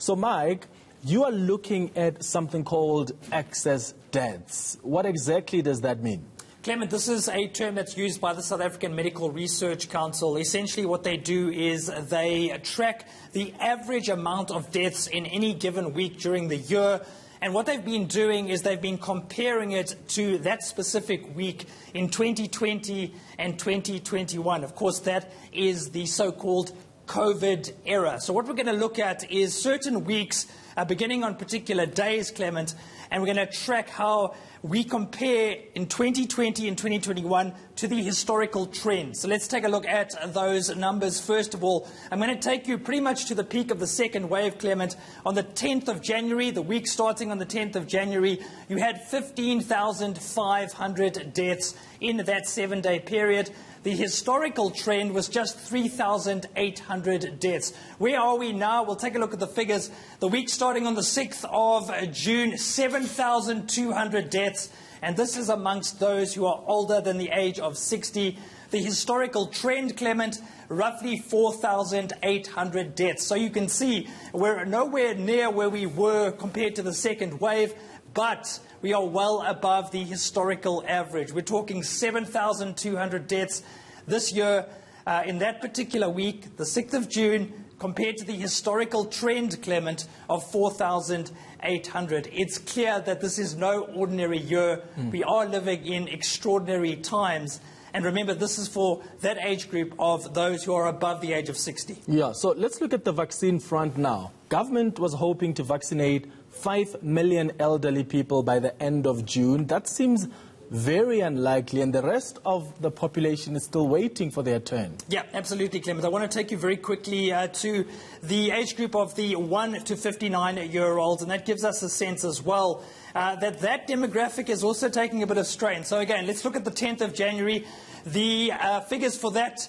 So, Mike, you are looking at something called excess deaths. What exactly does that mean? Clement, this is a term that's used by the South African Medical Research Council. Essentially what they do is they track the average amount of deaths in any given week during the year. And what they've been doing is they've been comparing it to that specific week in 2020 and 2021. Of course, that is the so-called COVID era. So what we're going to look at is certain weeks beginning on particular days, Clement, and we're going to track how we compare in 2020 and 2021 to the historical trend. So let's take a look at those numbers. First of all, I'm going to take you pretty much to the peak of the second wave, Clement. On the 10th of January, the week starting on the 10th of January, you had 15,500 deaths in that 7-day period. The historical trend was just 3,800 deaths. Where are we now? We'll take a look at the figures. The week starting on the 6th of June, 7,200 deaths. And this is amongst those who are older than the age of 60. The historical trend, Clement, roughly 4,800 deaths. So you can see we're nowhere near where we were compared to the second wave, but we are well above the historical average. We're talking 7,200 deaths this year in that particular week, the 6th of June, compared to the historical trend, Clement, of 4,800. It's clear that this is no ordinary year. We are living in extraordinary times. And remember, this is for that age group of those who are above the age of 60. Yeah, so let's look at the vaccine front now. Government was hoping to vaccinate 5 million elderly people by the end of June. That seems very unlikely, and the rest of the population is still waiting for their turn. Yeah, absolutely, Clement. I want to take you very quickly to the age group of the 1 to 59-year-olds, and that gives us a sense as well that demographic is also taking a bit of strain. So again, let's look at the 10th of January. The figures for that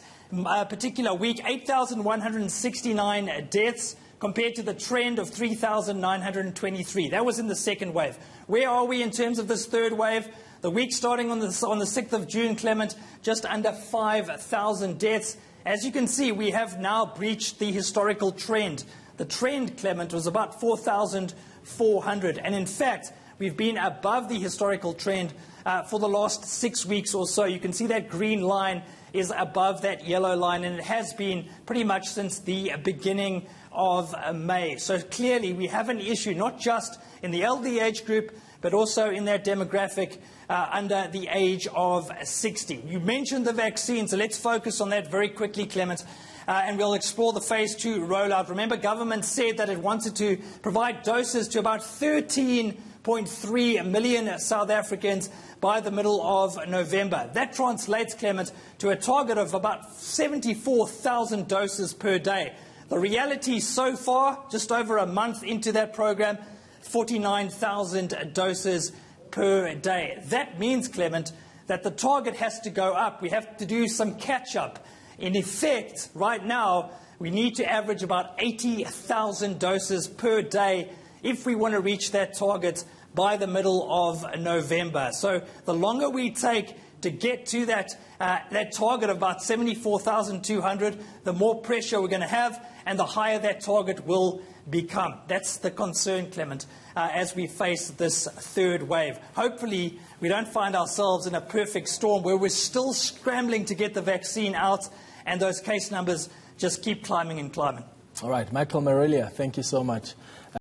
particular week, 8,169 deaths, compared to the trend of 3,923. That was in the second wave. Where are we in terms of this third wave? The week starting on the 6th of June, Clement, just under 5,000 deaths. As you can see, we have now breached the historical trend. The trend, Clement, was about 4,400. And in fact, we've been above the historical trend for the last 6 weeks or so. You can see that green line is above that yellow line, and it has been pretty much since the beginning of May. So clearly we have an issue not just in the elderly age group, but also in that demographic under the age of 60. You mentioned the vaccine, so let's focus on that very quickly, Clement, and we'll explore the phase 2 rollout. Remember, government said that it wanted to provide doses to about 13.3 million South Africans by the middle of November. That translates, Clement, to a target of about 74,000 doses per day. The reality so far, just over a month into that program, 49,000 doses per day. That means, Clement, that the target has to go up. We have to do some catch-up. In effect, right now, we need to average about 80,000 doses per day if we want to reach that target by the middle of November. So the longer we take to get to that target of about 74,200, the more pressure we're going to have and the higher that target will become. That's the concern, Clement, as we face this third wave. Hopefully, we don't find ourselves in a perfect storm where we're still scrambling to get the vaccine out and those case numbers just keep climbing and climbing. All right, Michael Marilia, thank you so much.